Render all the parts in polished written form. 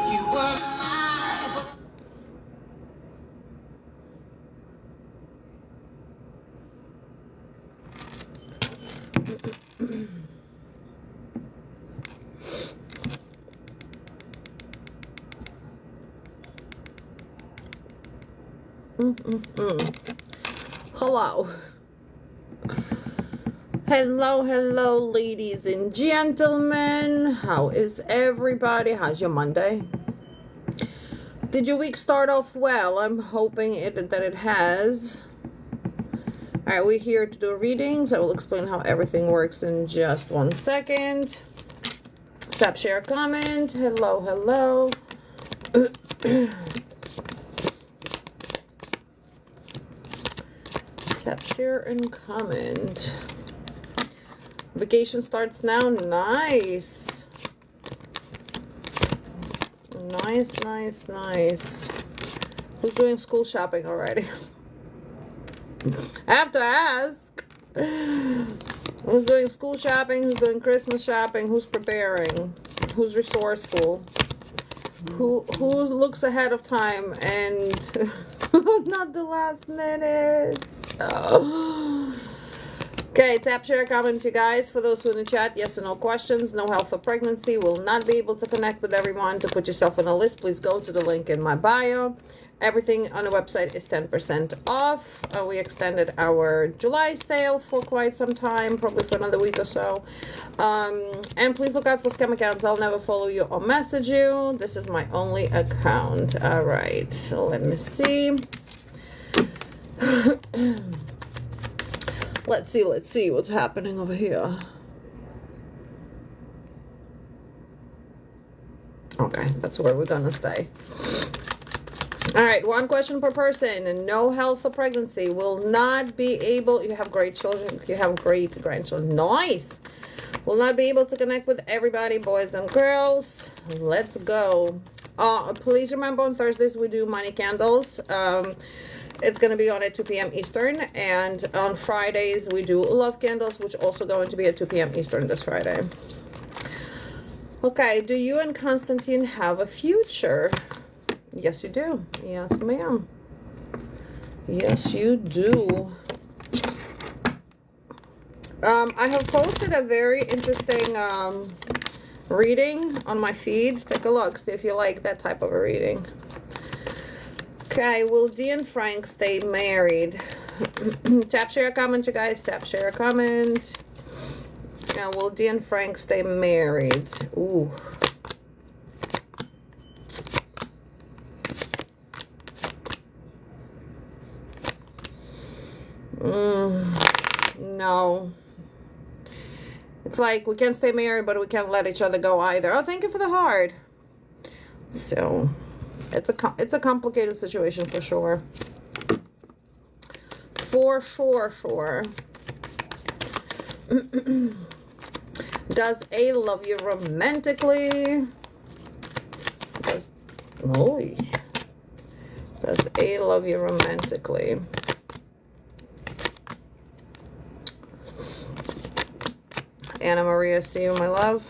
You were my Hello. Hello, ladies and gentlemen. How is everybody? How's your Monday? Did your week start off well? I'm hoping that it has. All right, we're here to do readings. I will explain how everything works in just 1 second. Tap, share, comment. Hello. Tap, share, and comment. Vacation starts now. Nice. Nice. Who's doing school shopping already? I have to ask. Who's doing school shopping? Who's doing Christmas shopping? Who's preparing? Who's resourceful? Who looks ahead of time and not the last minute? Oh. Okay, tap, share, comment, you guys. For those who in the chat, yes or no questions. No help for pregnancy. Will not be able to connect with everyone. To put yourself on a list, please go to the link in my bio. Everything on the website is 10% off. We extended our July sale for quite some time, probably for another week or so. And please look out for scam accounts. I'll never follow you or message you. This is my only account. All right, so let me see. Let's see what's happening over here. Okay, that's where we're gonna stay. All right, 1 question per person, and no health for pregnancy. Will not be able, you have great children, you have great grandchildren. Nice. Will not be able to connect with everybody, boys and girls. Let's go. Please remember on Thursdays we do money candles. It's going to be on at 2 p.m. Eastern, and on Fridays we do love candles, which also going to be at 2 p.m. Eastern this Friday. Okay, do you and Constantine have a future? Yes, you do. Yes, ma'am. Yes, you do. I have posted a very interesting reading on my feed. Take a look, see if you like that type of a reading. Okay, will Dee and Frank stay married? Tap, share, comment, you guys. Tap, share, comment. Now, will Dee and Frank stay married? Ooh. No. It's like we can't stay married, but we can't let each other go either. Oh, thank you for the heart. So... It's a complicated situation for sure. For sure. Does A love you romantically? Does A love you romantically? Anna Maria, see you, my love.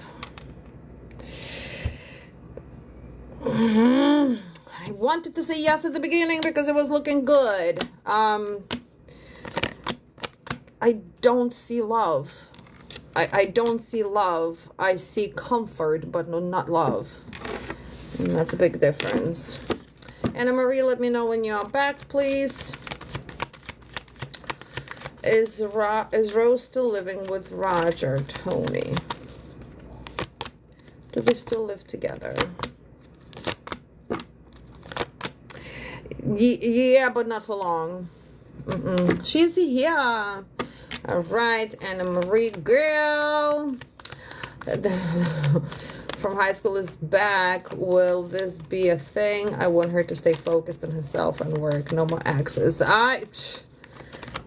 I wanted to say yes at the beginning because it was looking good. I don't see love. I don't see love. I see comfort, but no, not love. And that's a big difference. Anna Marie, let me know when you're back, please. Is Rose still living with Roger, Tony? Do they still live together? Yeah, but not for long. She's here. All right, Anna Marie girl from high school is back. Will this be a thing? I want her to stay focused on herself and work. No more exes.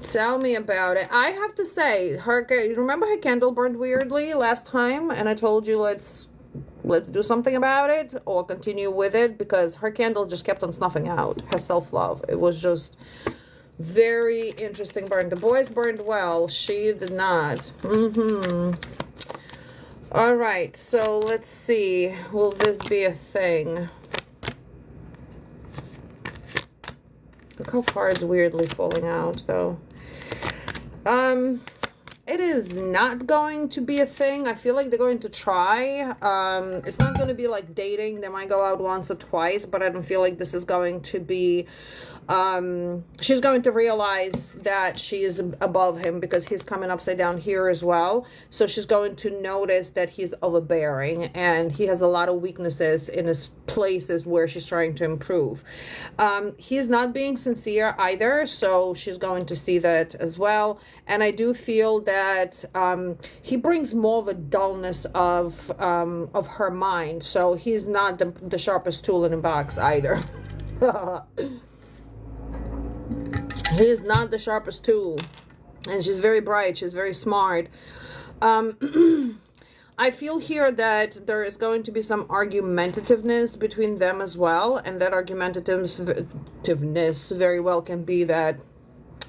Tell me about it. I have to say, remember her candle burned weirdly last time, and I told you let's do something about it or continue with it, because her candle just kept on snuffing out her self-love. It was just very interesting burn. The boys burned well, she did not. All right, so let's see, will this be a thing? Look how cards weirdly falling out, though. It is not going to be a thing. I feel like they're going to try. It's not going to be like dating. They might go out once or twice, but I don't feel like this is going to be... she's going to realize that she is above him because he's coming upside down here as well. So she's going to notice that he's overbearing and he has a lot of weaknesses in his places where she's trying to improve. He's not being sincere either, so she's going to see that as well. And I do feel that he brings more of a dullness of her mind. So he's not the sharpest tool in the box either. He is not the sharpest tool. And she's very bright. She's very smart. I feel here that there is going to be some argumentativeness between them as well. And that argumentativeness very well can be that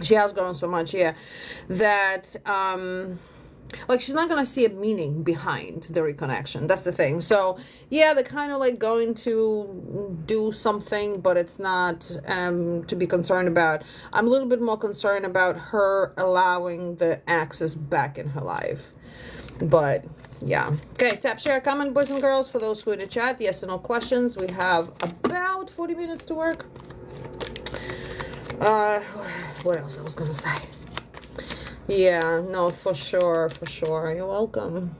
she has grown so much, yeah, that... like she's not gonna see a meaning behind the reconnection. That's the thing. So yeah, they're kind of like going to do something, but it's not to be concerned about. I'm a little bit more concerned about her allowing the access back in her life. But yeah, okay, tap, share, comment, boys and girls, for those who are in the chat. Yes or no questions. We have about 40 minutes to work. What else I was gonna say? Yeah, no, for sure, for sure. You're welcome.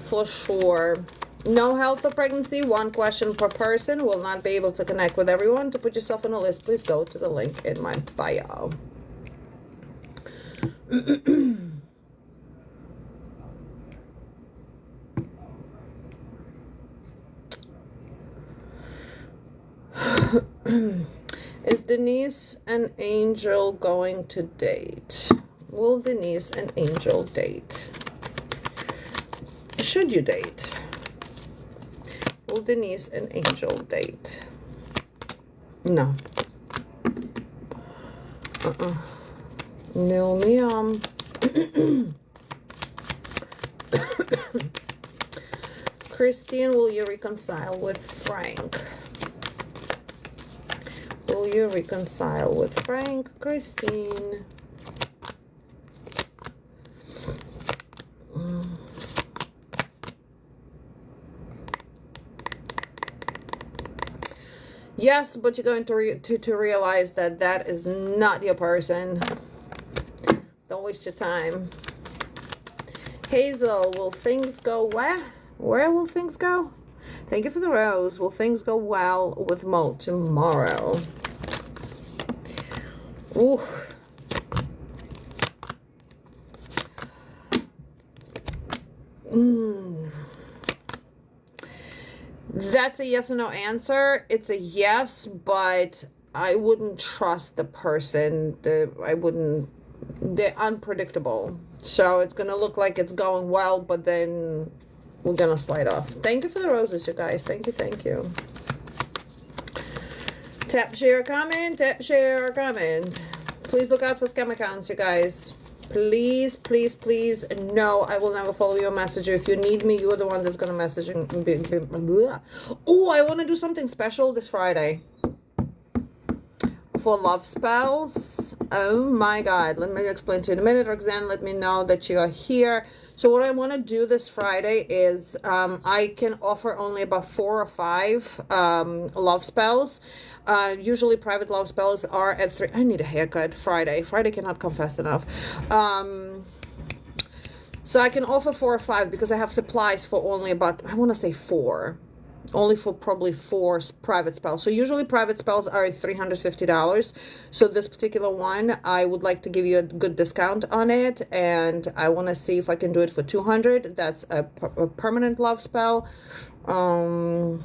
For sure. No health or pregnancy, one question per person. Will not be able to connect with everyone. To put yourself on a list, please go to the link in my bio. Is Denise and Angel going to date? Will Denise and Angel date? Should you date? Will Denise and Angel date? No. No, ma'am. Christine, will you reconcile with Frank? Will you reconcile with Frank, Christine? Yes, but you're going to realize that that is not your person. Don't waste your time. Hazel, will things go where? Where will things go? Thank you for the rose. Will things go well with Mo tomorrow? Ooh. That's a yes or no answer. It's a yes, but I wouldn't trust the person. They're unpredictable. So it's going to look like it's going well, but then we're going to slide off. Thank you for the roses, you guys. Thank you, thank you. Tap, share, comment. Tap, share, comment. Please look out for scam accounts, you guys. Please, please, please. No, I will never follow your messenger. If you need me, you're the one that's going to message. Oh, I want to do something special this Friday. For love spells. Oh my God. Let me explain to you in a minute. Roxanne, let me know that you are here. So what I want to do this Friday is I can offer only about 4 or 5 love spells. Usually private love spells are at 3. I need a haircut Friday. Friday cannot come fast enough. So I can offer 4 or 5 because I have supplies for only about, I want to say 4. Only for probably 4 private spells. So usually private spells are at $350. So this particular one, I would like to give you a good discount on it. And I want to see if I can do it for $200. That's a permanent love spell. And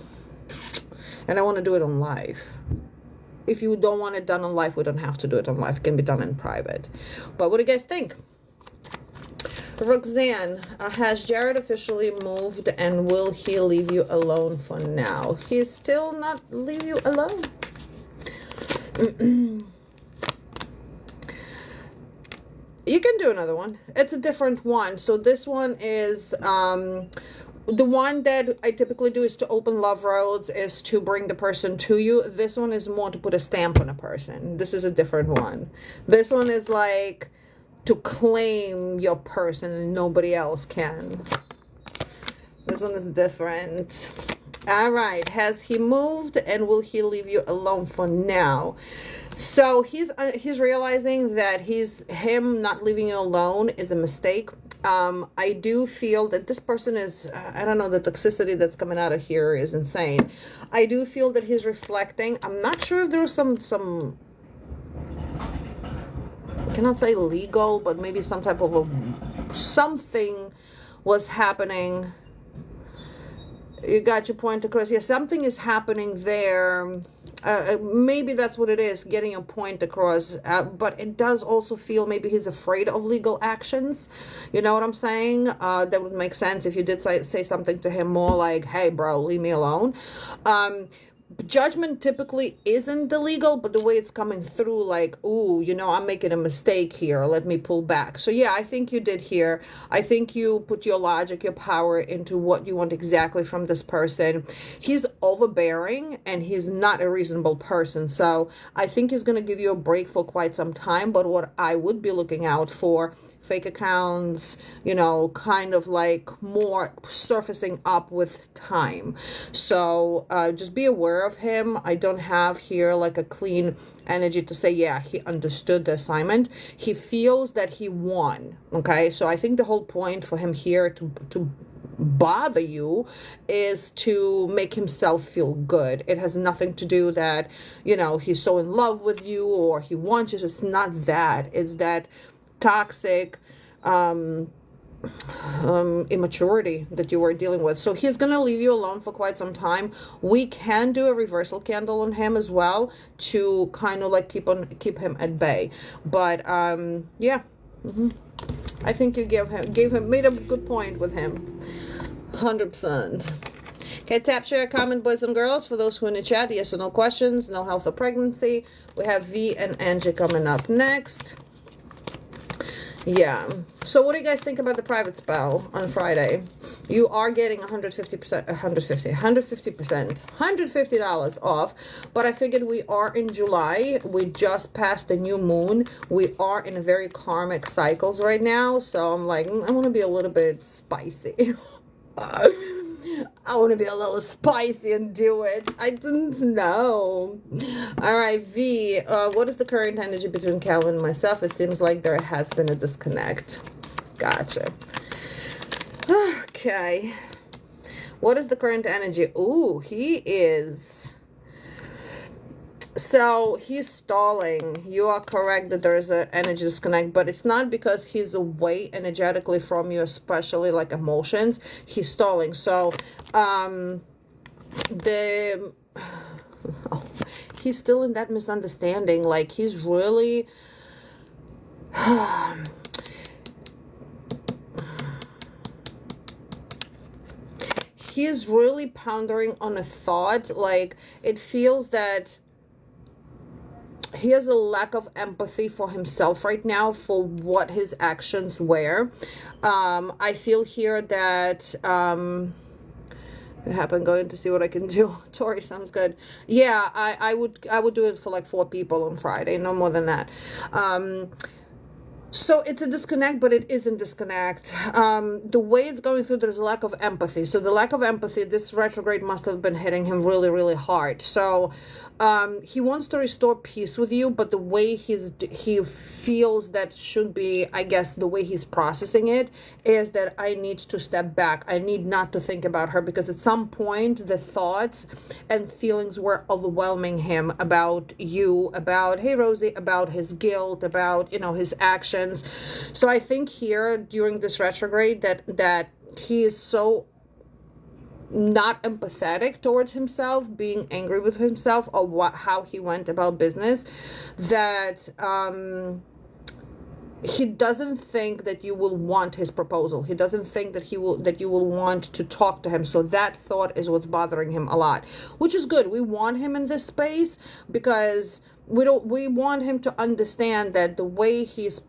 I want to do it on live. If you don't want it done on live, we don't have to do it on live. It can be done in private. But what do you guys think? Roxanne, has Jared officially moved and will he leave you alone for now? He's still not leave you alone. You can do another one. It's a different one. So this one is The one that I typically do is to open love roads, is to bring the person to you. This one is more to put a stamp on a person. This is a different one. This one is like to claim your person and nobody else can. This one is different. All right. Has he moved, and will he leave you alone for now? So he's realizing that him not leaving you alone is a mistake. I do feel that this person is, I don't know, the toxicity that's coming out of here is insane. I do feel that he's reflecting. I'm not sure if there was some I cannot say legal, but maybe some type of something was happening. You got your point across. Yeah, something is happening there. Maybe that's what it is, getting a point across. But it does also feel maybe he's afraid of legal actions. You know what I'm saying? That would make sense if you did say something to him more like, hey, bro, leave me alone. Judgment typically isn't illegal, but the way it's coming through, like, ooh, you know, I'm making a mistake here, let me pull back. So yeah, I think you did here. I think you put your logic, your power into what you want exactly from this person. He's overbearing and he's not a reasonable person, so I think he's going to give you a break for quite some time. But what I would be looking out for, fake accounts, you know, kind of like more surfacing up with time. So just be aware of him. I don't have here like a clean energy to say, yeah, he understood the assignment. He feels that he won. Okay, so I think the whole point for him here to bother you is to make himself feel good. It has nothing to do that, you know, he's so in love with you or he wants you. It's not that. It's that toxic immaturity that you were dealing with. So he's gonna leave you alone for quite some time. We can do a reversal candle on him as well to kind of like keep him at bay. But yeah, I think you made a good point with him. 100%. Okay, tap, share, comment, boys and girls. For those who are in the chat, yes or no questions, no health or pregnancy. We have V and Angie coming up next. Yeah. So what do you guys think about the private spell on Friday? You are getting 150%, $150 off. But I figured we are in July. We just passed the new moon. We are in a very karmic cycles right now. So I'm like, I want to be a little bit spicy. I want to be a little spicy and do it. I didn't know. All right, V, what is the current energy between Calvin and myself? It seems like there has been a disconnect. Gotcha. Okay. What is the current energy? Ooh, he is... So he's stalling. You are correct that there is an energy disconnect, but it's not because he's away energetically from you, especially like emotions. He's stalling. So he's still in that misunderstanding. Like he's really he's really pondering on a thought. Like it feels that he has a lack of empathy for himself right now for what his actions were. I feel here that it happened. Going to see what I can do. Tori, sounds good. Yeah, I would do it for like 4 people on Friday, no more than that. So it's a disconnect, but it isn't disconnect. The way it's going through, there's a lack of empathy. So the lack of empathy, this retrograde must have been hitting him really, really hard. So he wants to restore peace with you, but the way he feels that should be, I guess, the way he's processing it is that I need to step back. I need not to think about her, because at some point the thoughts and feelings were overwhelming him about you, about, hey, Rosie, about his guilt, about, you know, his actions. So I think here during this retrograde that he is so not empathetic towards himself, being angry with himself or how he went about business, that he doesn't think that you will want his proposal. He doesn't think that you will want to talk to him. So that thought is what's bothering him a lot, which is good. We want him in this space because we want him to understand that the way he's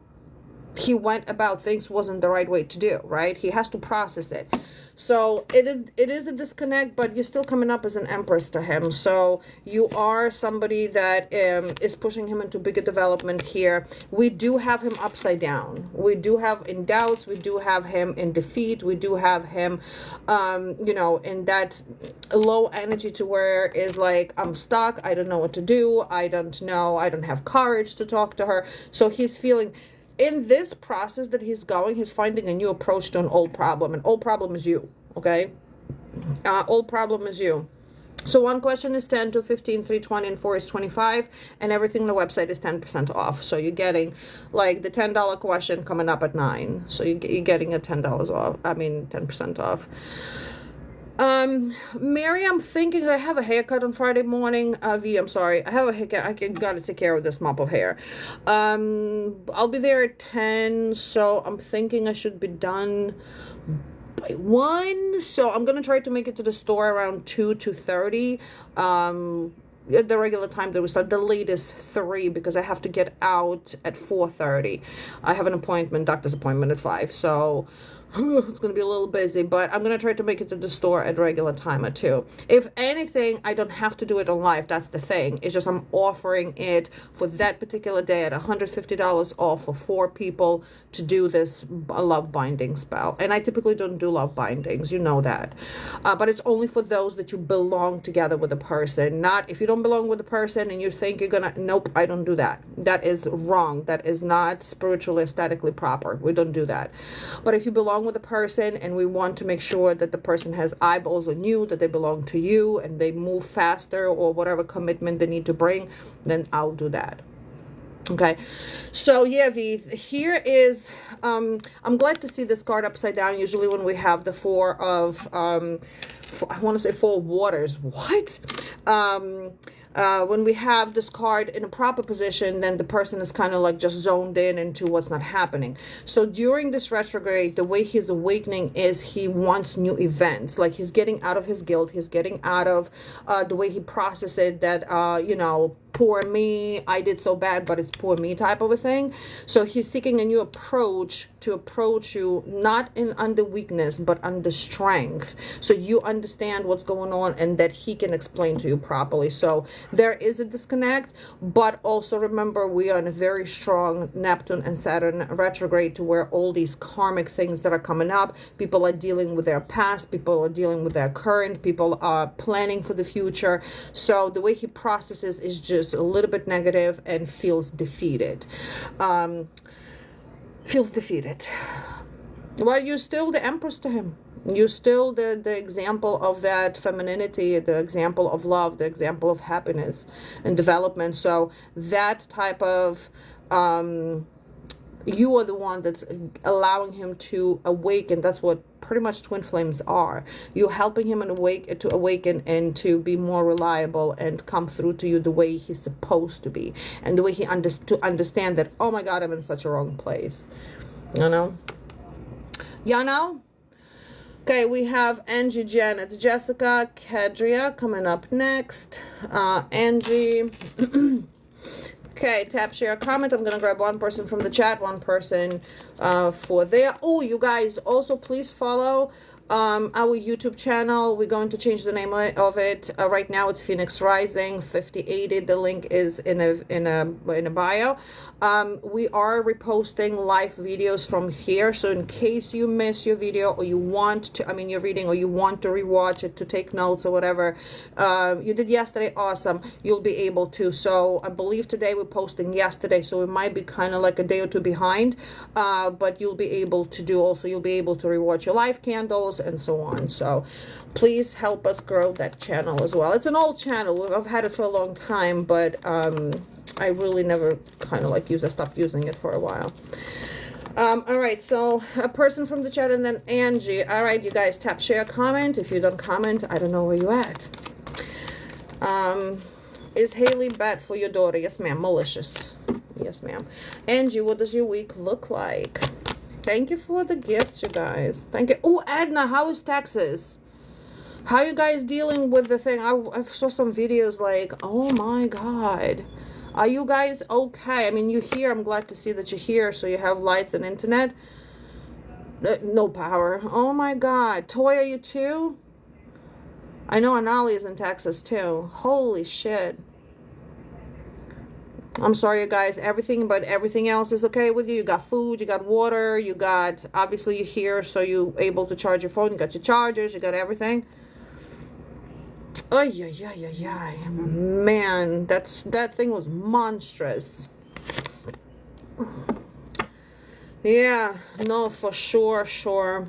he went about things wasn't the right way to do, right? He has to process it. So it is a disconnect, but you're still coming up as an empress to him. So you are somebody that is pushing him into bigger development here. We do have him upside down. We do have in doubts. We do have him in defeat. We do have him, you know, in that low energy to where is like, I'm stuck. I don't know what to do. I don't know. I don't have courage to talk to her. So he's feeling, in this process that he's going, he's finding a new approach to an old problem. An old problem is you, okay? Old problem is you. So one question is 10, 2, 15, 3, 20, and 4 is 25, and everything on the website is 10% off. So you're getting like the $10 question coming up at 9. So you're getting a $10 off. I mean, 10% off. Mary, I'm thinking I have a haircut on Friday morning. V, I'm sorry. I have a haircut. I gotta take care of this mop of hair. I'll be there at 10, so I'm thinking I should be done by 1. So I'm gonna try to make it to the store around 2:30. At the regular time that we start, the latest 3, because I have to get out at 4:30. I have an appointment, doctor's appointment at 5, so it's going to be a little busy, but I'm going to try to make it to the store at regular time at 2. If anything, I don't have to do it on live. That's the thing. It's just I'm offering it for that particular day at $150 off for 4 people to do this love binding spell. And I typically don't do love bindings. You know that. But it's only for those that you belong together with a person. Not if you don't belong with a person and you think you're going to, nope, I don't do that. That is wrong. That is not spiritually, aesthetically proper. We don't do that. But if you belong with a person and we want to make sure that the person has eyeballs on you, that they belong to you and they move faster or whatever commitment they need to bring, then I'll do that. Okay, so yeah, V, here is, I'm glad to see this card upside down. Usually when we have the 4 of, I want to say 4 waters. What? When we have this card in a proper position, then the person is kind of like just zoned in into what's not happening. So during this retrograde, the way he's awakening is he wants new events. Like he's getting out of his guilt. He's getting out of the way he processes it, that, you know, poor me, I did so bad, but it's poor me type of a thing. So he's seeking a new approach to approach you, not in under weakness, but under strength. So you understand what's going on and that he can explain to you properly. So there is a disconnect, but also remember we are in a very strong Neptune and Saturn retrograde to where all these karmic things that are coming up, people are dealing with their past, people are dealing with their current, people are planning for the future. So the way he processes is just a little bit negative and feels defeated. Feels defeated. Well, you're still the Empress to him. You're still the example of that femininity, the example of love, the example of happiness and development. So that type of, you are the one that's allowing him to awaken. That's what pretty much twin flames are. You're helping him to awaken and to be more reliable and come through to you the way he's supposed to be, and the way he to understand that, oh my God, I'm in such a wrong place. You know? Okay, we have Angie, Janet, Jessica, Kadria coming up next. Angie. Okay, tap, share, comment. I'm going to grab one person from the chat, one person for there. Oh, you guys, also please follow our YouTube channel. We're going to change the name of it. Right now it's Phoenix Rising 5080. The link is in a bio. We are reposting live videos from here, so in case you miss your video or you want to, your reading, or you want to rewatch it to take notes or whatever, you did yesterday, awesome, you'll be able to. So I believe today we're posting yesterday, so it might be kind of like a day or 2 behind, but you'll be able to do also, you'll be able to rewatch your live candles and so on. So please help us grow that channel as well. It's an old channel. I've had it for a long time, but I really never kind of like I stopped using it for a while. All right, so a person from the chat and then Angie. All right, you guys, tap, share, comment. If you don't comment, I don't know where you at. Is Haley bad for your daughter? Yes, ma'am. Malicious. Yes, ma'am. Angie, what does your week look like? Thank you for the gifts, you guys. Thank you. Oh, Edna, how is Texas? How you guys dealing with the thing? I saw some videos like, oh my God. Are you guys okay? I mean, you're here. I'm glad to see that you're here. So you have lights and internet. No power. Oh my God. Toy, are you too? I know Anali is in Texas too. Holy shit. I'm sorry, you guys. Everything but everything else is okay with you. You got food, you got water, you got, obviously you're here, so you're able to charge your phone. You got your chargers, you got everything. Oh yeah. Man, that thing was monstrous. Yeah, no, for sure.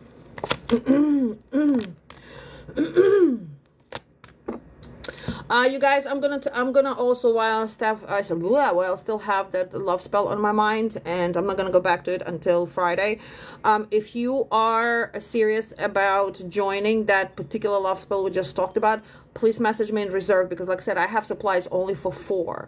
You guys, I'm gonna also, while I still have that love spell on my mind, and I'm not gonna go back to it until Friday. If you are serious about joining that particular love spell we just talked about, please message me in reserve, because like I said, I have supplies only for 4.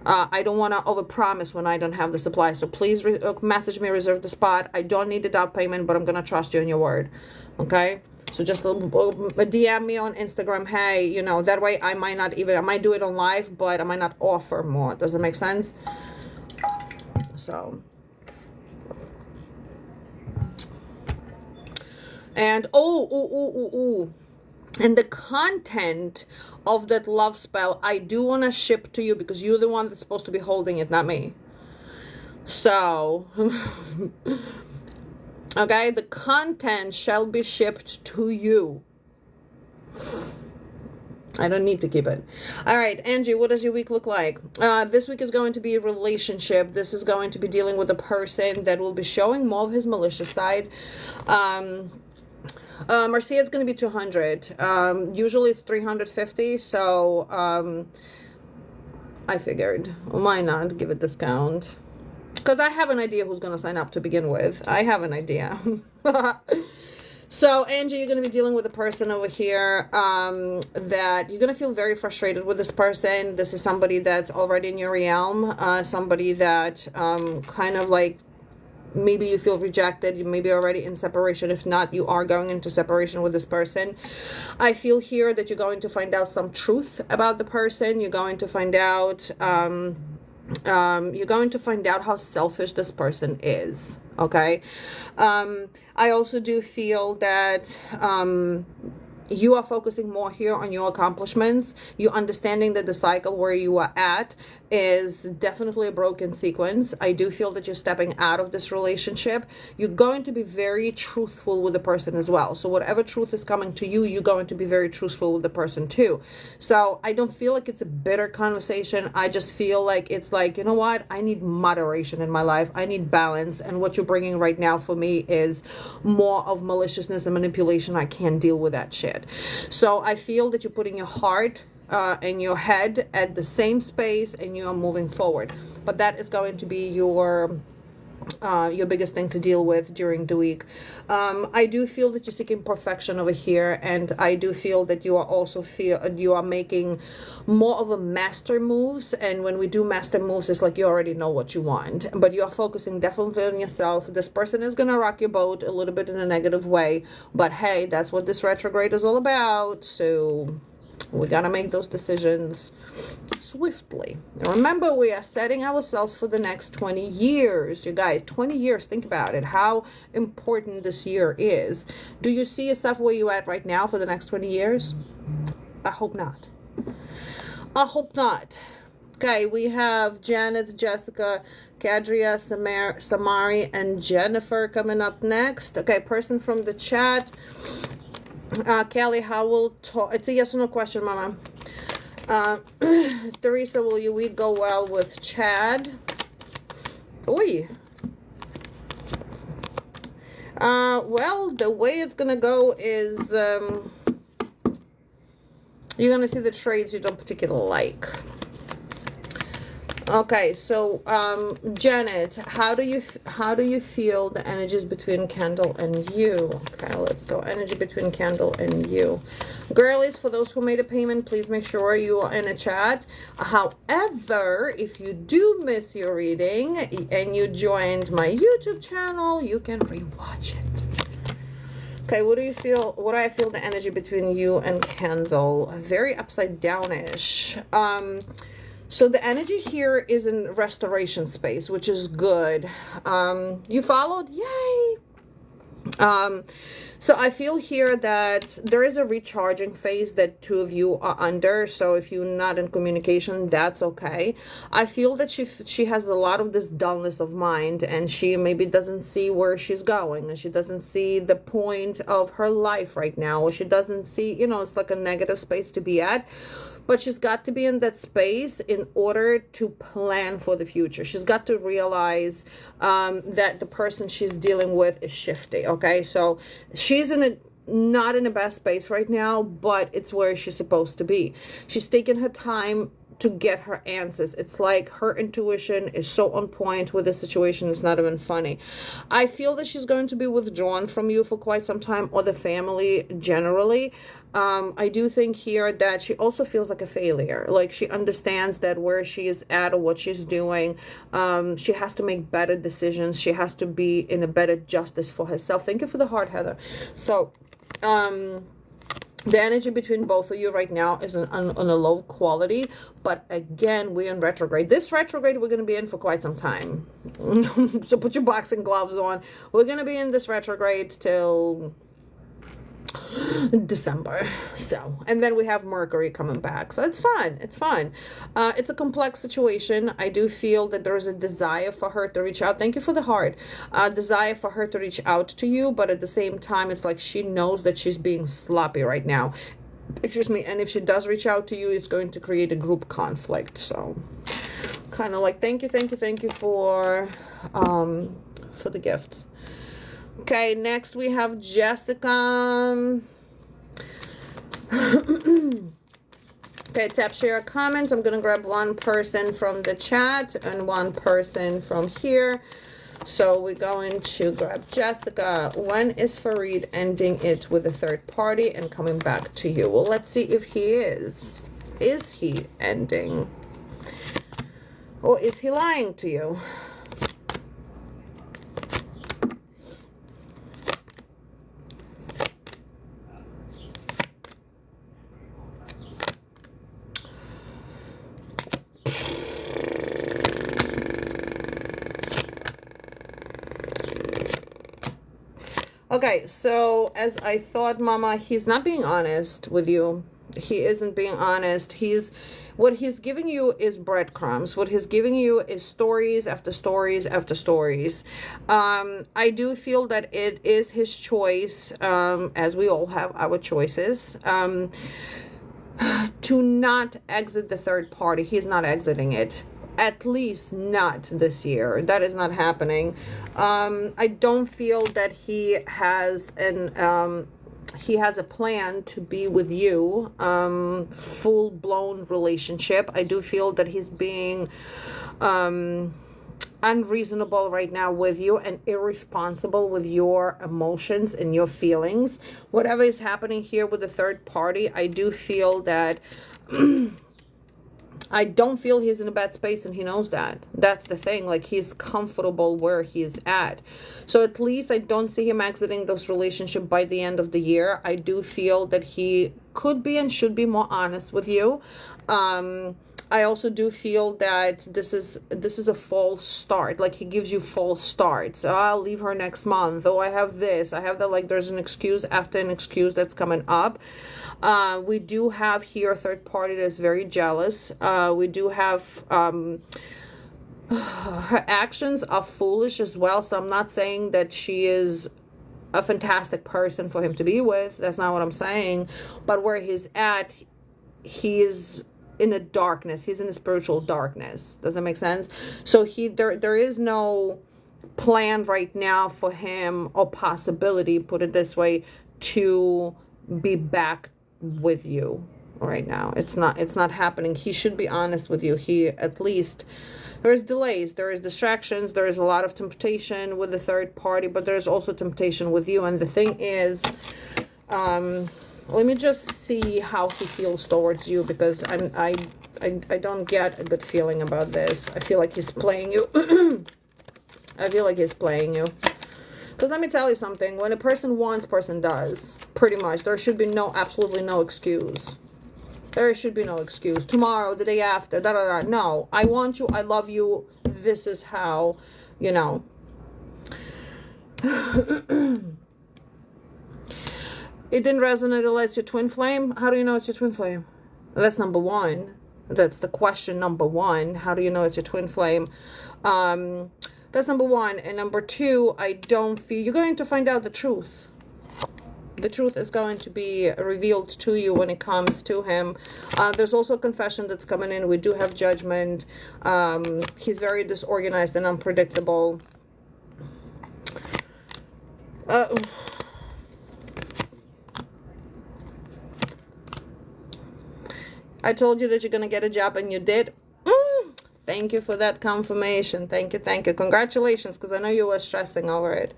I don't want to overpromise when I don't have the supply. So please message me, reserve the spot. I don't need the down payment, but I'm going to trust you in your word. Okay? So just DM me on Instagram. Hey, you know, that way I might do it on live, but I might not offer more. Does that make sense? So. And, and the content of that love spell, I do want to ship to you, because you're the one that's supposed to be holding it, not me. So, okay, the content shall be shipped to you. I don't need to keep it. All right, Angie, what does your week look like? This week is going to be a relationship. This is going to be dealing with a person that will be showing more of his malicious side. Marcia, it's going to be 200. Usually it's 350. So, I figured, why not give a discount? Because I have an idea who's going to sign up to begin with. I have an idea. So, Angie, you're going to be dealing with a person over here that you're going to feel very frustrated with this person. This is somebody that's already in your realm. Somebody that kind of like, maybe you feel rejected. You may be already in separation. If not, you are going into separation with this person. I feel here that you're going to find out some truth about the person. You're going to find out how selfish this person is. Okay. I also do feel that you are focusing more here on your accomplishments. You're understanding that the cycle where you are at is definitely a broken sequence. I do feel that you're stepping out of this relationship. You're going to be very truthful with the person as well. So whatever truth is coming to you, you're going to be very truthful with the person too. So I don't feel like it's a bitter conversation. I just feel like it's like, you know what? I need moderation in my life. I need balance. And what you're bringing right now for me is more of maliciousness and manipulation. I can't deal with that shit. So I feel that you're putting your heart and your head at the same space, and you are moving forward. But that is going to be your biggest thing to deal with during the week. I do feel that you're seeking perfection over here, and I do feel that you are also you are making more of a master moves. And when we do master moves, it's like you already know what you want, but you are focusing definitely on yourself. This person is gonna rock your boat a little bit in a negative way, but hey, that's what this retrograde is all about. So we gotta make those decisions swiftly. Remember, we are setting ourselves for the next 20 years. You guys, 20 years, think about it, how important this year is. Do you see yourself where you at right now for the next 20 years? I hope not. I hope not. Okay, we have Janet, Jessica, Kadria, Samari, and Jennifer coming up next. Okay, person from the chat. Kelly, how will talk? It's a yes or no question, Mama. Teresa, will your week go well with Chad? Oi. Well, the way it's gonna go is you're gonna see the traits you don't particularly like. Okay, so Janet, how do you feel the energies between Kendall and you? Okay, let's go. Energy between Kendall and you. Girlies, for those who made a payment, please make sure you are in a chat. However, if you do miss your reading and you joined my YouTube channel, you can rewatch it. Okay, what do you feel? What do I feel the energy between you and Kendall? Very upside downish. So the energy here is in restoration space, which is good. You followed? Yay! So I feel here that there is a recharging phase that two of you are under. So if you're not in communication, that's okay. I feel that she has a lot of this dullness of mind, and she maybe doesn't see where she's going, and she doesn't see the point of her life right now, or she doesn't see, you know, it's like a negative space to be at. But she's got to be in that space in order to plan for the future. She's got to realize that the person she's dealing with is shifty, okay? So she's in a not in the best space right now, but it's where she's supposed to be. She's taking her time to get her answers. It's like her intuition is so on point with the situation, it's not even funny. I feel that she's going to be withdrawn from you for quite some time, or the family generally. I do think here that she also feels like a failure. Like she understands that where she is at or what she's doing, she has to make better decisions. She has to be in a better justice for herself. Thank you for the heart, Heather. So, the energy between both of you right now is on a low quality, but again, we're in retrograde. This retrograde we're going to be in for quite some time. So put your boxing gloves on. We're going to be in this retrograde till December. So, and then we have Mercury coming back, so it's fun. It's fun. It's a complex situation. I do feel that there is a desire for her to reach out. Thank you for the heart. Desire for her to reach out to you, but at the same time it's like she knows that she's being sloppy right now, excuse me, and if she does reach out to you, it's going to create a group conflict. So kind of like thank you for the gift. Okay, next we have Jessica. Okay, tap, share, a comment. I'm going to grab one person from the chat and one person from here. So we're going to grab Jessica. When is Farid ending it with a third party and coming back to you? Well, let's see if he is. Is he ending? Or is he lying to you? Okay, so as I thought, Mama, he's not being honest with you. He isn't being honest. What he's giving you is breadcrumbs. What he's giving you is stories after stories after stories. I do feel that it is his choice, as we all have our choices, to not exit the third party. He's not exiting it. At least not this year. That is not happening. I don't feel that he has a plan to be with you, full-blown relationship. I do feel that he's being unreasonable right now with you and irresponsible with your emotions and your feelings. Whatever is happening here with the third party, I do feel that I don't feel he's in a bad space, and he knows that. That's the thing. Like, he's comfortable where he's at. So at least I don't see him exiting this relationship by the end of the year. I do feel that he could be and should be more honest with you. I also do feel that this is a false start. Like, he gives you false starts. Oh, I'll leave her next month. Oh, I have this. I have that. Like, there's an excuse after an excuse that's coming up. We do have here a third party that's very jealous. We do have her actions are foolish as well. So I'm not saying that she is a fantastic person for him to be with. That's not what I'm saying. But where he's at, he is in a darkness. He's in a spiritual darkness. Does that make sense? So there is no plan right now for him, or possibility, put it this way, to be back with you right now. It's not happening. He should be honest with you. He, at least, there's delays, there is distractions, there is a lot of temptation with the third party, but there's also temptation with you. And the thing is, let me just see how he feels towards you, because I don't get a good feeling about this. I feel like he's playing you. I feel like he's playing you. Because let me tell you something. When a person wants, person does. Pretty much. There should be absolutely no excuse. There should be no excuse. Tomorrow, the day after, da da da. No, I want you. I love you. This is how, you know. It didn't resonate. It's your twin flame. How do you know it's your twin flame? That's number one. That's the question number one. How do you know it's your twin flame? That's number one. And number two, I don't feel you're going to find out the truth. The truth is going to be revealed to you when it comes to him. There's also a confession that's coming in. We do have judgment. He's very disorganized and unpredictable. I told you that you're going to get a job, and you did. Thank you for that confirmation. Thank you, thank you. Congratulations, because I know you were stressing over it.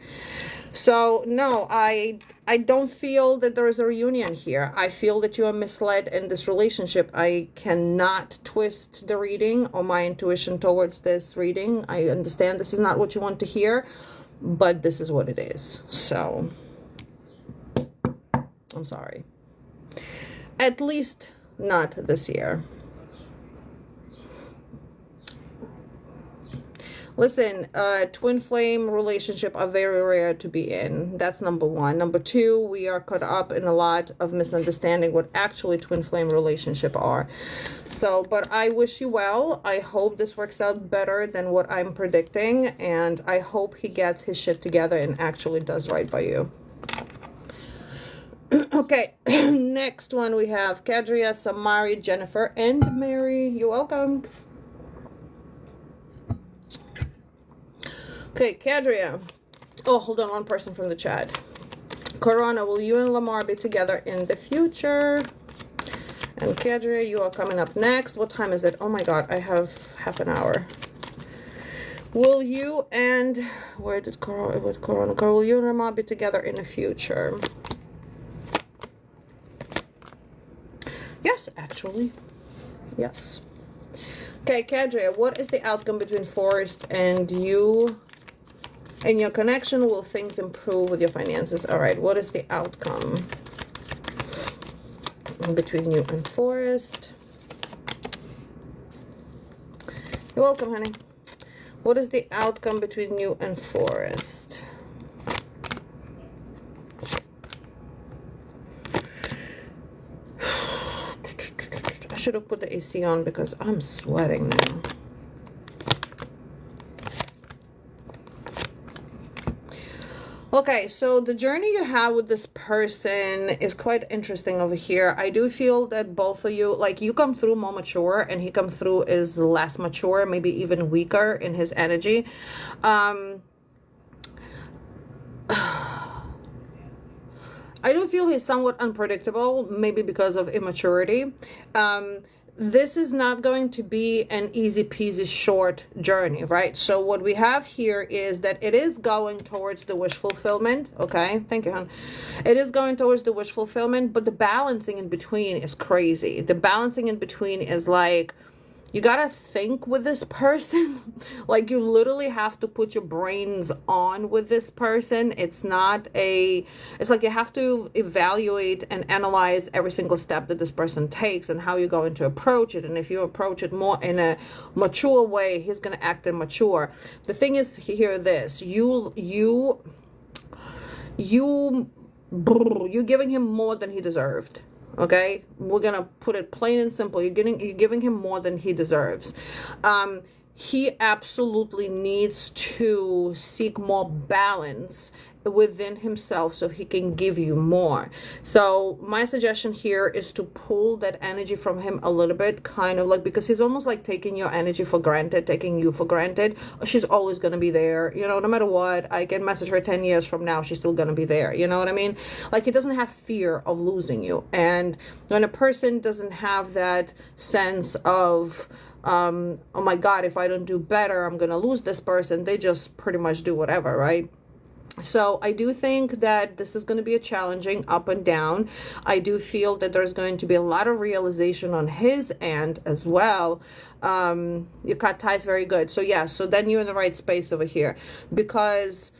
So, no, I don't feel that there is a reunion here. I feel that you are misled in this relationship. I cannot twist the reading or my intuition towards this reading. I understand this is not what you want to hear, but this is what it is. So, I'm sorry. At least not this year. Listen, twin flame relationship are very rare to be in. That's number one. Number two, we are caught up in a lot of misunderstanding what actually twin flame relationship are. So, but I wish you well. I hope this works out better than what I'm predicting. And I hope he gets his shit together and actually does right by you. Okay, next one we have Kadria, Samari, Jennifer, and Mary. You're welcome. Okay, Kadria. Oh, hold on, one person from the chat. Corona, will you and Lamar be together in the future? And Kadria, you are coming up next. What time is it? Oh my God, I have half an hour. Will you and... Where did Corona... With Corona... Will you and Lamar be together in the future? Yes, actually. Yes. Okay, Kadria, what is the outcome between Forrest and you? In your connection, will things improve with your finances? All right, what is the outcome between you and Forrest? You're welcome, honey. What is the outcome between you and Forrest? I should have put the AC on because I'm sweating now. Okay, so the journey you have with this person is quite interesting over here. I do feel that both of you, like you come through more mature and he come through is less mature, maybe even weaker in his energy. I do feel he's somewhat unpredictable, maybe because of immaturity. This is not going to be an easy peasy short journey, right? So what we have here is that it is going towards the wish fulfillment. Okay, thank you, hon. It is going towards the wish fulfillment, but the balancing in between is crazy. The balancing in between is like, you gotta think with this person. Like you literally have to put your brains on with this person. It's not a, it's like you have to evaluate and analyze every single step that this person takes and how you're going to approach it. And if you approach it more in a mature way, he's gonna act immature. The thing is here, this, you're giving him more than he deserved. Okay, we're gonna put it plain and simple. You're giving him more than he deserves. He absolutely needs to seek more balance within himself so he can give you more. So my suggestion here is to pull that energy from him a little bit, kind of like, because he's almost like taking your energy for granted, taking you for granted. She's always going to be there, you know, no matter what. I can message her 10 years from now, she's still going to be there, you know what I mean? Like he doesn't have fear of losing you. And when a person doesn't have that sense of oh my God, if I don't do better, I'm gonna lose this person, they just pretty much do whatever, right? So I do think that this is going to be a challenging up and down. I do feel that there's going to be a lot of realization on his end as well. You cut ties very good. So yeah, so then you're in the right space over here, because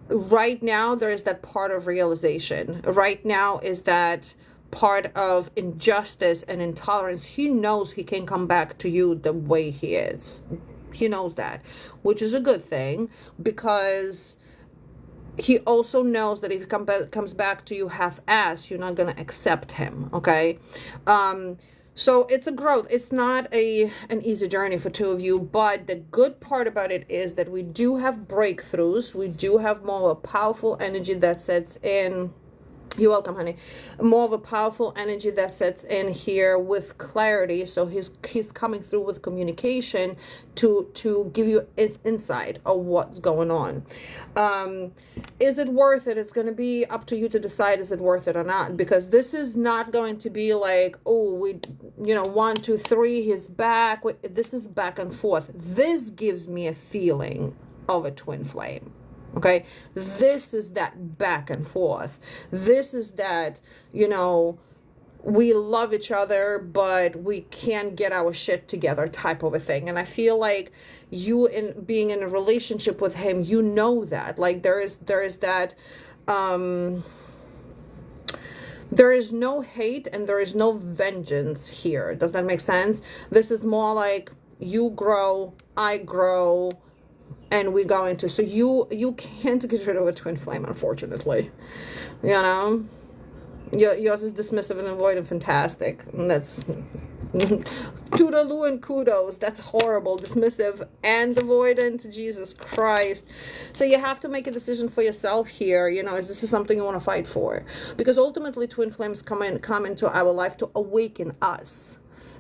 right now there is that part of realization. Right now is that part of injustice and intolerance, he knows he can come back to you the way he is. He knows that, which is a good thing, because he also knows that if he comes back to you half-assed, you're not going to accept him, okay? So it's a growth. It's not an easy journey for two of you, but the good part about it is that we do have breakthroughs. We do have more of a powerful energy that sets in. You're welcome, honey. More of a powerful energy that sets in here with clarity. So he's coming through with communication to give you insight of what's going on. Is it worth it? It's going to be up to you to decide, is it worth it or not? Because this is not going to be like, oh, we, 1, 2, 3, he's back. This is back and forth. This gives me a feeling of a twin flame. Okay, this is that back and forth. This is that, we love each other, but we can't get our shit together type of a thing. And I feel like you, in being in a relationship with him, that. Like there is that, there is no hate and there is no vengeance here. Does that make sense? This is more like you grow, I grow, and we're going to, so you can't get rid of a twin flame, unfortunately. Yours is dismissive and avoidant, fantastic. And that's toodaloo and kudos. That's horrible. Dismissive and avoidant, Jesus Christ. So you have to make a decision for yourself here. Is this something you want to fight for? Because ultimately twin flames come into our life to awaken us.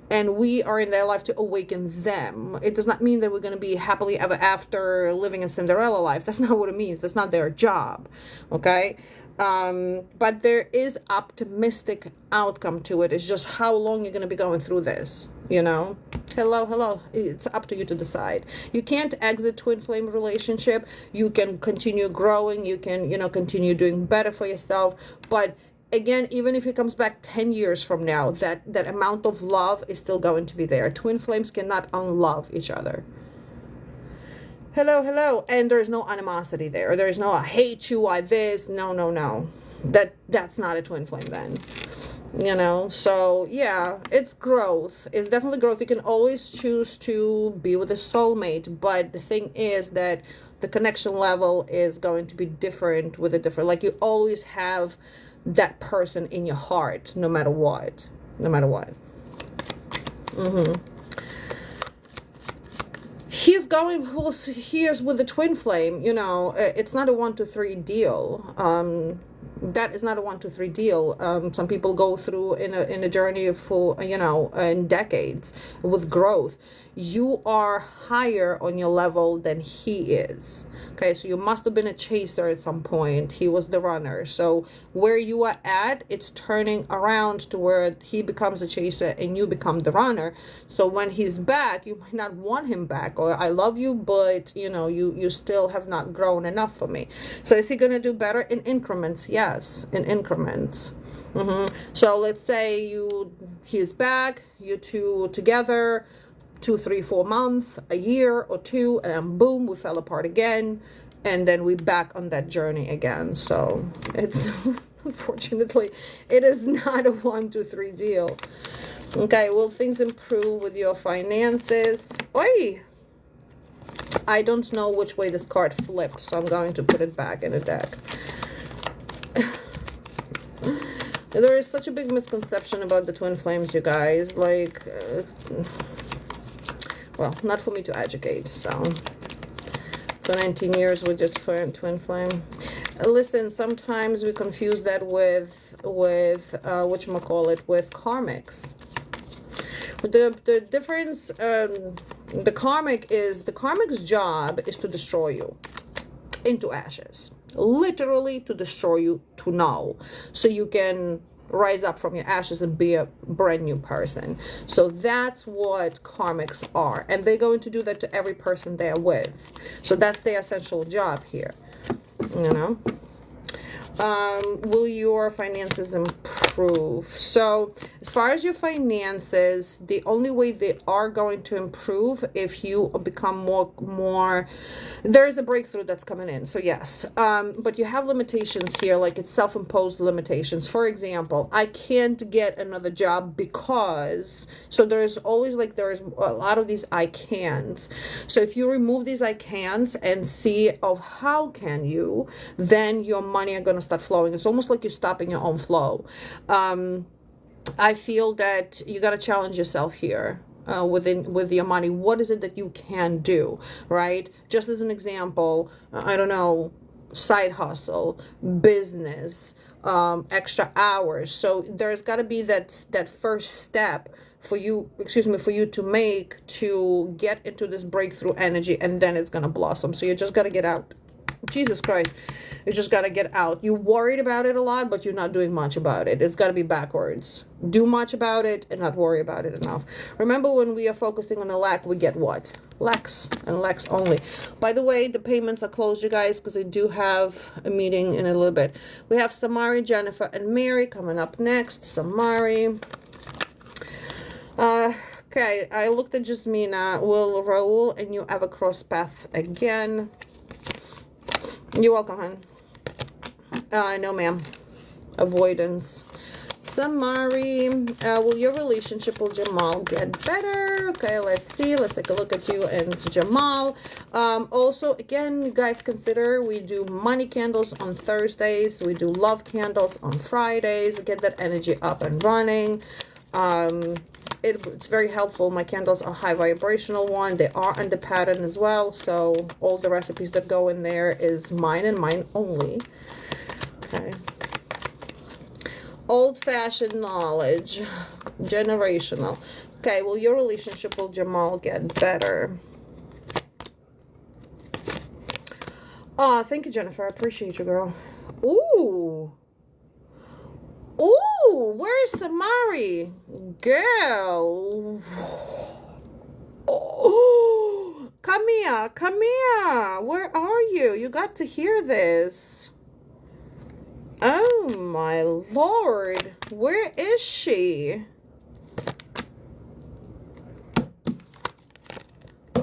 And we are in their life to awaken them. It does not mean that we're going to be happily ever after living a Cinderella life. That's not what it means. That's not their job. Okay? But there is optimistic outcome to it. It's just how long you're going to be going through this. Hello. It's up to you to decide. You can't exit twin flame relationship. You can continue growing. You can, continue doing better for yourself. But again, even if it comes back 10 years from now, that amount of love is still going to be there. Twin flames cannot unlove each other. Hello. And there's no animosity there. There's no, I hate you, I this. No. That's not a twin flame then. So yeah, it's growth. It's definitely growth. You can always choose to be with a soulmate, but the thing is that the connection level is going to be different with a different, like you always have that person in your heart, no matter what. He's with the twin flame, it's not a 1, 2, 3 deal. That is not a 1, 2, 3 deal. Some people go through in a journey for, in decades with growth. You are higher on your level than he is. Okay, so you must have been a chaser at some point. He was the runner. So where you are at, it's turning around to where he becomes a chaser and you become the runner. So when he's back, you might not want him back, or I love you, but you still have not grown enough for me. So is he going to do better in increments? Yes, in increments. So let's say he's back, you two together, 2, 3, 4 months, a year or 2, and then boom, we fell apart again, and then we back on that journey again. So it's unfortunately it is not a 1, 2, 3 deal. Okay, will things improve with your finances? Oi, I don't know which way this card flipped, so I'm going to put it back in the deck. There is such a big misconception about the twin flames, you guys. Like well, not for me to educate, so for 19 years with just for twin flame. Listen, sometimes we confuse that with whatchamacallit, with karmics. The difference, the karmic's job is to destroy you into ashes, literally to destroy you to null, so you can rise up from your ashes and be a brand new person. So that's what karmics are, and they're going to do that to every person they're with. So that's their essential job here. Will your finances improve? So As far as your finances, the only way they are going to improve if you become more, there is a breakthrough that's coming in. So yes, but you have limitations here, like it's self-imposed limitations. For example, I can't get another job because, so there's always like, there's a lot of these I can'ts. So if you remove these I can'ts and see of how can you, then your money are going to start flowing. It's almost like you're stopping your own flow. I feel that you got to challenge yourself here. With your money, what is it that you can do, right? Just as an example, I don't know, side hustle, business, extra hours. So there's got to be that first step for you, for you to make, to get into this breakthrough energy, and then it's gonna blossom. So you just got to get out. Jesus Christ, you just got to get out. You worried about it a lot, but you're not doing much about it. It's got to be backwards. Do much about it and not worry about it enough. Remember, when we are focusing on a lack, we get what? Lacks, and lacks only. By the way, the payments are closed, you guys, because I do have a meeting in a little bit. We have Samari, Jennifer, and Mary coming up next. Samari. Okay, I looked at Jasmina. Will Raul and you ever cross path again? You're welcome, hon. No, ma'am. Avoidance. Samari, will your relationship with Jamal get better? Okay, let's see. Let's take a look at you and Jamal. Also, again, you guys consider we do money candles on Thursdays. We do love candles on Fridays. Get that energy up and running. It's very helpful. My candles are high vibrational one. They are under pattern as well. So all the recipes that go in there is mine and mine only. Okay. Old-fashioned knowledge. Generational. Okay, will your relationship with Jamal get better? Oh, thank you, Jennifer. I appreciate you, girl. Ooh. Ooh, where's Samari? Girl. Oh, come here, come here. Where are you? You got to hear this. Oh, my Lord. Where is she?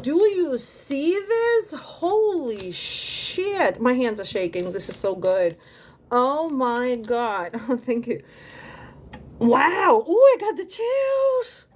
Do you see this? Holy shit. My hands are shaking. This is so good. Oh my God. Oh, thank you. Wow. Ooh, I got the chills.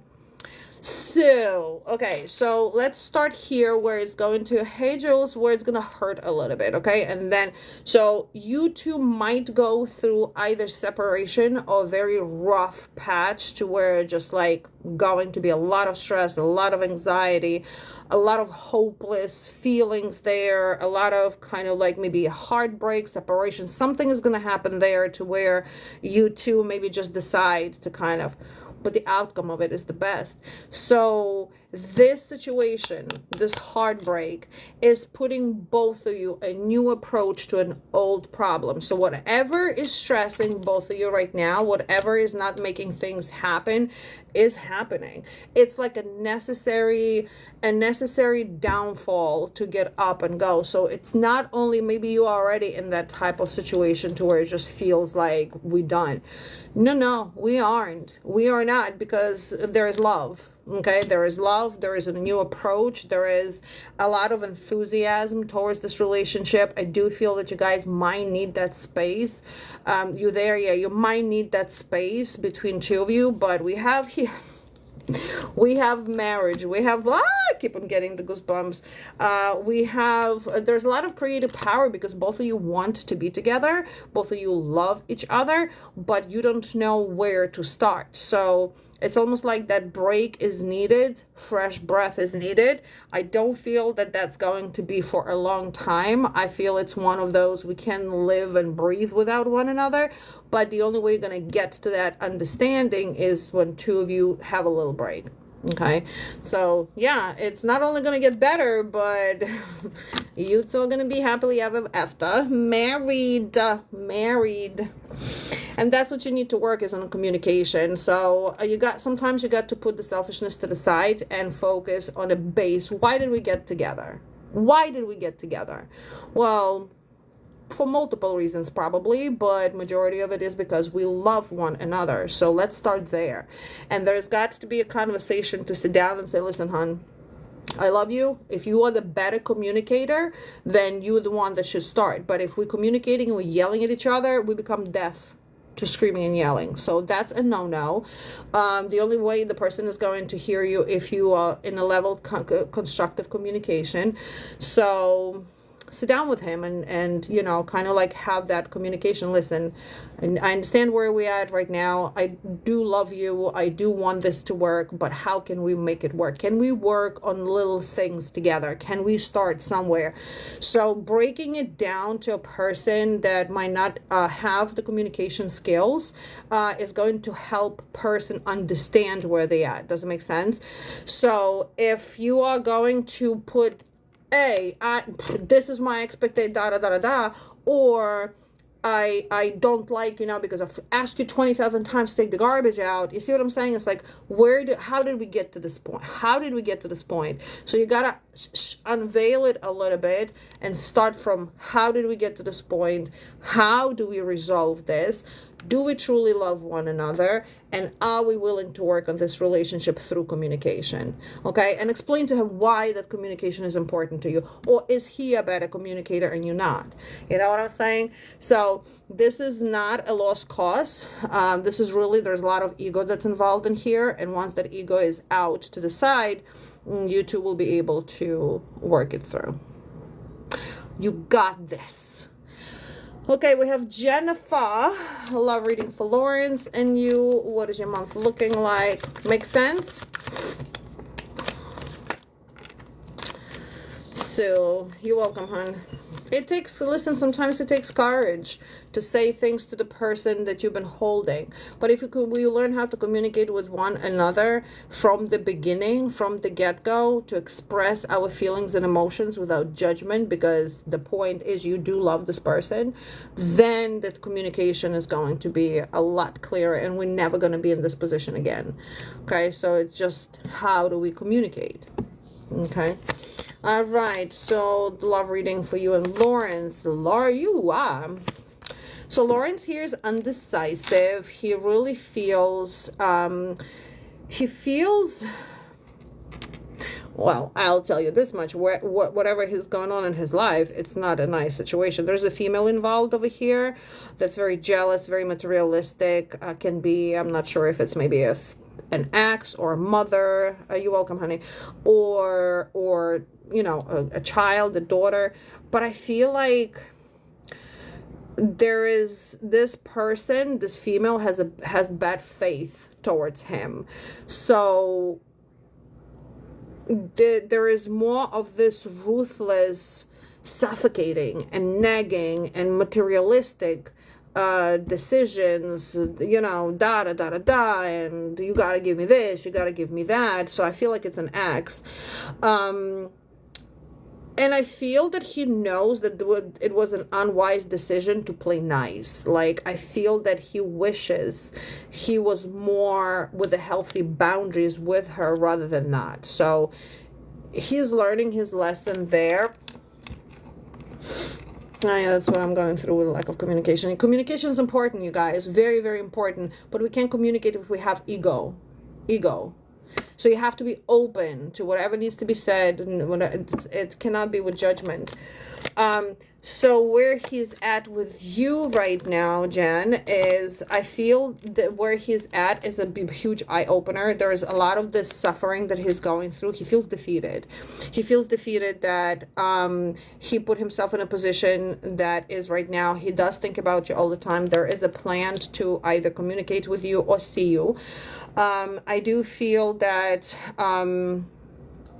So, okay, so let's start here where it's going to, hey Jules, where it's going to hurt a little bit, okay? And then, so you two might go through either separation or very rough patch to where just like going to be a lot of stress, a lot of anxiety, a lot of hopeless feelings there, a lot of kind of like maybe a heartbreak, separation. Something is going to happen there to where you two maybe just decide to kind of, but the outcome of it is the best. So this situation, this heartbreak, is putting both of you a new approach to an old problem. So whatever is stressing both of you right now, whatever is not making things happen, is happening. It's like a necessary downfall to get up and go. So it's not only maybe you are already in that type of situation to where it just feels like we're done. No, we aren't. We are not, because there is love. Okay, there is love, there is a new approach, there is a lot of enthusiasm towards this relationship. I do feel that you guys might need that space. You there, yeah, you might need that space between two of you, but we have here, we have marriage, we have, I keep on getting the goosebumps. We have, there's a lot of creative power because both of you want to be together, both of you love each other, but you don't know where to start. So it's almost like that break is needed, fresh breath is needed. I don't feel that that's going to be for a long time. I feel it's one of those we can live and breathe without one another, but the only way you're going to get to that understanding is when two of you have a little break. Okay, so yeah, it's not only going to get better, but you two are going to be happily ever after, married. And that's what you need to work is on communication. So sometimes you got to put the selfishness to the side and focus on a base. Why did we get together? Why did we get together? Well, for multiple reasons probably, but majority of it is because we love one another. So let's start there. And there's got to be a conversation to sit down and say, listen, hon, I love you. If you are the better communicator, then you're the one that should start. But if we're communicating and we're yelling at each other, we become deaf to screaming and yelling. So that's a no-no. The only way the person is going to hear you if you are in a level constructive communication. So sit down with him and you know, kind of like have that communication. Listen, and I understand where we're at right now. I do love you. I do want this to work, but how can we make it work? Can we work on little things together? Can we start somewhere? So breaking it down to a person that might not have the communication skills is going to help person understand where they at. Does it make sense? So if you are going to put, hey, this is my expected da da da da da, or I don't like, you know, because I've asked you 20,000 times to take the garbage out. You see what I'm saying? It's like, how did we get to this point? How did we get to this point? So you gotta unveil it a little bit and start from, how did we get to this point? How do we resolve this? Do we truly love one another? And are we willing to work on this relationship through communication? Okay, and explain to him why that communication is important to you. Or is he a better communicator and you're not? You know what I'm saying? So this is not a lost cause. This is really, there's a lot of ego that's involved in here. And once that ego is out to the side, you two will be able to work it through. You got this. Okay, we have Jennifer, love reading for Lawrence, and you, what is your month looking like? Make sense? So, you're welcome, hon. It takes, listen, sometimes it takes courage to say things to the person that you've been holding. But if we learn how to communicate with one another from the beginning, from the get-go, to express our feelings and emotions without judgment, because the point is you do love this person, then that communication is going to be a lot clearer and we're never going to be in this position again. Okay, so it's just, how do we communicate? Okay. All right, so the love reading for you and Lawrence. Laura, you are. So Lawrence here is undecisive. He really feels, well, I'll tell you this much, whatever is going on in his life, it's not a nice situation. There's a female involved over here that's very jealous, very materialistic, can be, I'm not sure if it's maybe an ex or a mother, you're welcome, honey, or you know, a child, a daughter. But I feel like there is this person, this female has bad faith towards him. So there is more of this ruthless suffocating and nagging and materialistic decisions, you know, da da da da da, and you gotta give me this, you gotta give me that. So I feel like it's an ex. And I feel that he knows that it was an unwise decision to play nice. Like, I feel that he wishes he was more with the healthy boundaries with her rather than not. So he's learning his lesson there. Yeah, that's what I'm going through with lack of communication. Communication is important, you guys. Very, very important. But we can't communicate if we have ego. So you have to be open to whatever needs to be said. And it cannot be with judgment. So where he's at with you right now, Jen, is I feel that where he's at is a huge eye-opener. There's a lot of this suffering that he's going through. He feels defeated. He feels defeated that he put himself in a position that is right now. He does think about you all the time. There is a plan to either communicate with you or see you. I do feel that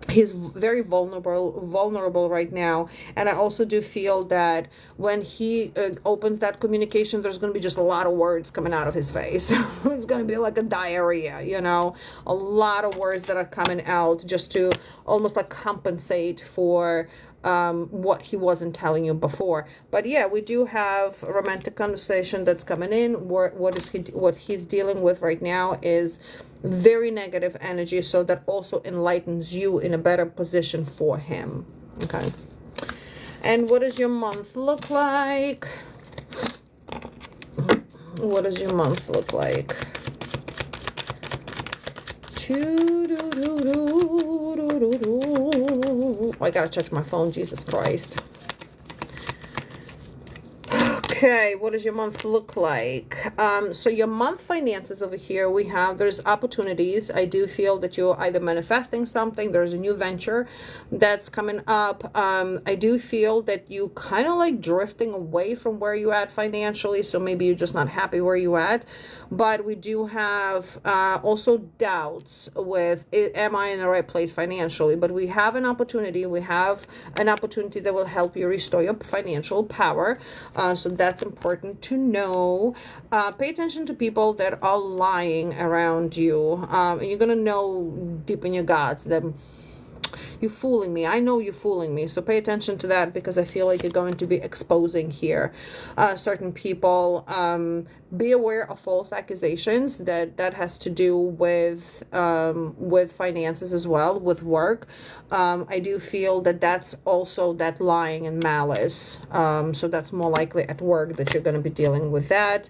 he's very vulnerable right now, and I also do feel that when he opens that communication, there's going to be just a lot of words coming out of his face. It's going to be like a diarrhea, you know, a lot of words that are coming out just to almost like compensate for what he wasn't telling you before. But yeah, we do have a romantic conversation that's coming in. What he's dealing with right now is very negative energy, so that also enlightens you in a better position for him. Okay. And what does your month look like? What does your month look like? I gotta touch my phone, Jesus Christ. Okay, what does your month look like? So your month finances over here, there's opportunities. I do feel that you're either manifesting something, there's a new venture that's coming up. I do feel that you kind of like drifting away from where you at financially, so maybe you're just not happy where you at. But we do have also doubts with, am I in the right place financially? But we have an opportunity. We have an opportunity that will help you restore your financial power. So that's important to know. Pay attention to people that are lying around you. And you're going to know deep in your guts that you're fooling me. I know you're fooling me. So pay attention to that, because I feel like you're going to be exposing here certain people. Be aware of false accusations. That has to do with finances as well, with work. I do feel that that's also that lying and malice. So that's more likely at work that you're going to be dealing with that.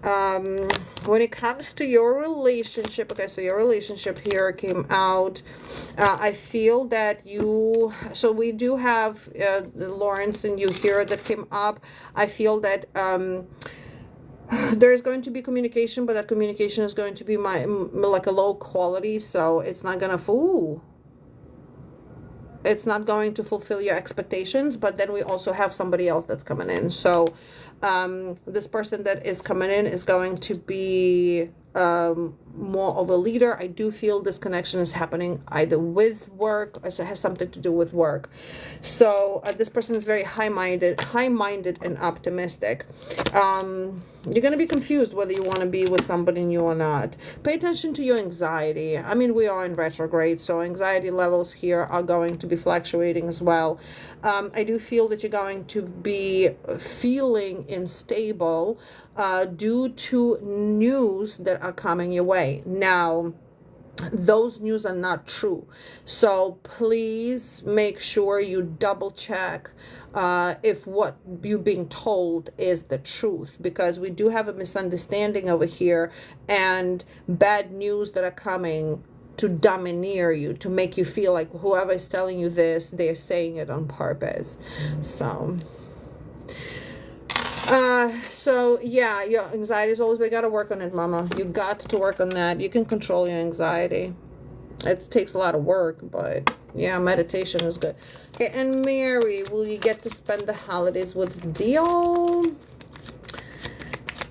When it comes to your relationship, okay, so your relationship here came out. I feel that so we do have Lawrence and you here that came up. I feel that there's going to be communication, but that communication is going to be like a low quality, so it's not gonna it's not going to fulfill your expectations. But then we also have somebody else that's coming in. So this person that is coming in is going to be more of a leader. I do feel this connection is happening either with work, or it has something to do with work. So this person is very high-minded and optimistic. You're going to be confused whether you want to be with somebody new or not. Pay attention to your anxiety. I mean, we are in retrograde, so anxiety levels here are going to be fluctuating as well. I do feel that you're going to be feeling unstable due to news that are coming your way. Now, those news are not true, so please make sure you double check if what you're being told is the truth, because we do have a misunderstanding over here and bad news that are coming to domineer you, to make you feel like whoever is telling you this, they're saying it on purpose. So yeah, your anxiety is always, we got to work on it, mama. You got to work on that. You can control your anxiety. It takes a lot of work, but yeah, meditation is good. Okay, and Mary, will you get to spend the holidays with Dio?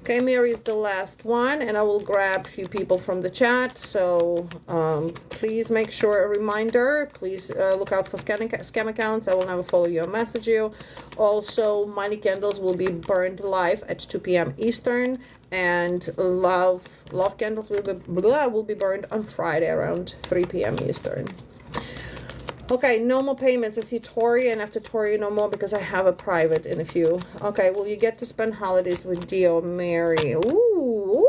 Okay, Mary is the last one, and I will grab a few people from the chat. So please make sure, a reminder, please look out for scam accounts. I will never follow you or message you. Also, money candles will be burned live at 2 p.m. Eastern, and love candles will be burned on Friday around 3 p.m. Eastern. Okay, no more payments. I see Tori, and after Tori, no more, because I have a private in a few. Okay, well, you get to spend holidays with Dio, Mary. Ooh.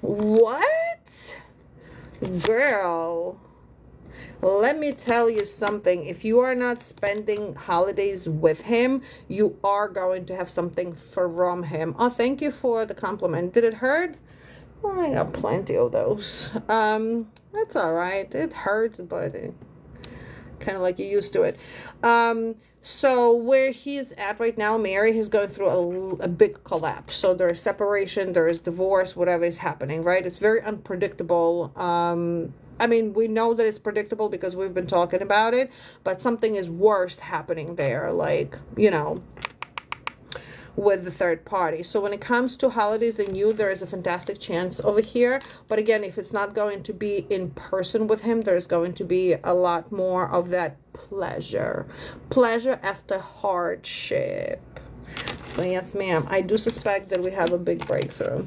What? Girl, let me tell you something. If you are not spending holidays with him, you are going to have something from him. Oh, thank you for the compliment. Did it hurt? Well, I got plenty of those. That's all right. It hurts, but kind of like you're used to it. So where he's at right now, Mary, he's going through a big collapse. So there is separation, there is divorce, whatever is happening, right? It's very unpredictable. I mean, we know that it's predictable because we've been talking about it, but something is worse happening there, like, you know, with the third party. So when it comes to holidays and you, there is a fantastic chance over here. But again, if it's not going to be in person with him, there's going to be a lot more of that pleasure after hardship. So yes, ma'am, I do suspect that we have a big breakthrough.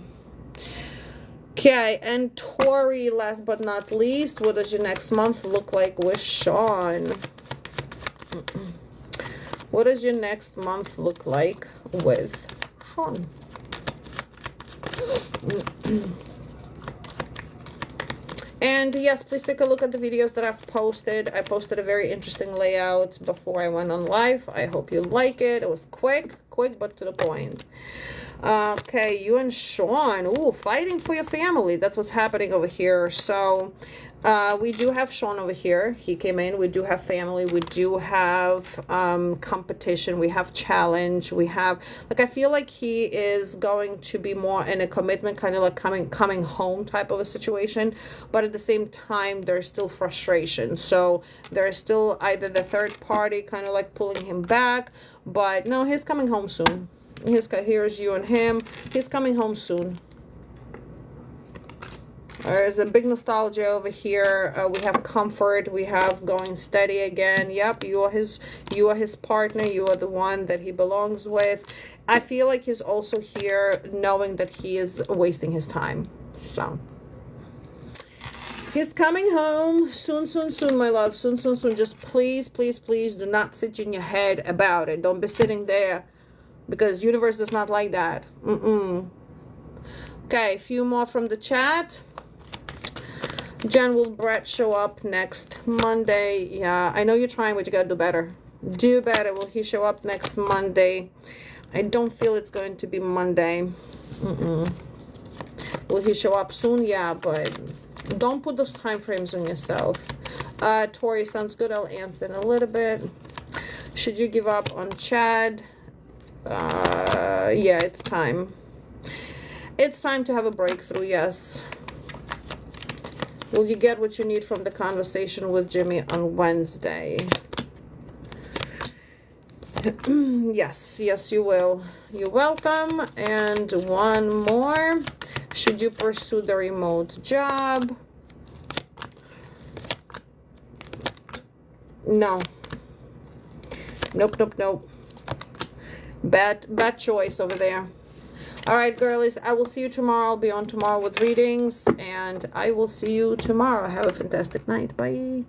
Okay, and Tori, last but not least, what does your next month look like with Sean? What does your next month look like with Sean? And yes, please take a look at the videos that I've posted. I posted a very interesting layout before I went on live. I hope you like it. It was quick but to the point. Okay, you and Sean, ooh, fighting for your family. That's what's happening over here. So we do have Sean over here. He came in. We do have family. We do have competition. We have challenge. We have, like, I feel like he is going to be more in a commitment, kind of like coming home type of a situation. But at the same time, there's still frustration. So there's still either the third party kind of like pulling him back. But no, he's coming home soon. Here's you and him. He's coming home soon. There's a big nostalgia over here. We have comfort. We have going steady again. Yep, you are his partner. You are the one that he belongs with. I feel like he's also here knowing that he is wasting his time. So he's coming home soon, my love. Soon. Just please do not sit in your head about it. Don't be sitting there, because universe does not like that. Okay, a few more from the chat. Jen, will Brett show up next Monday? Yeah, I know you're trying, but you gotta do better. Do better. Will he show up next Monday? I don't feel it's going to be Monday. Will he show up soon? Yeah, but don't put those time frames on yourself. Tori, sounds good. I'll answer in a little bit. Should you give up on Chad? Yeah, it's time. It's time to have a breakthrough, yes. Will you get what you need from the conversation with Jimmy on Wednesday? Yes, you will. You're welcome. And one more. Should you pursue the remote job? No. Nope. Bad choice over there. All right, girlies, I will see you tomorrow. I'll be on tomorrow with readings, and I will see you tomorrow. Have a fantastic night. Bye.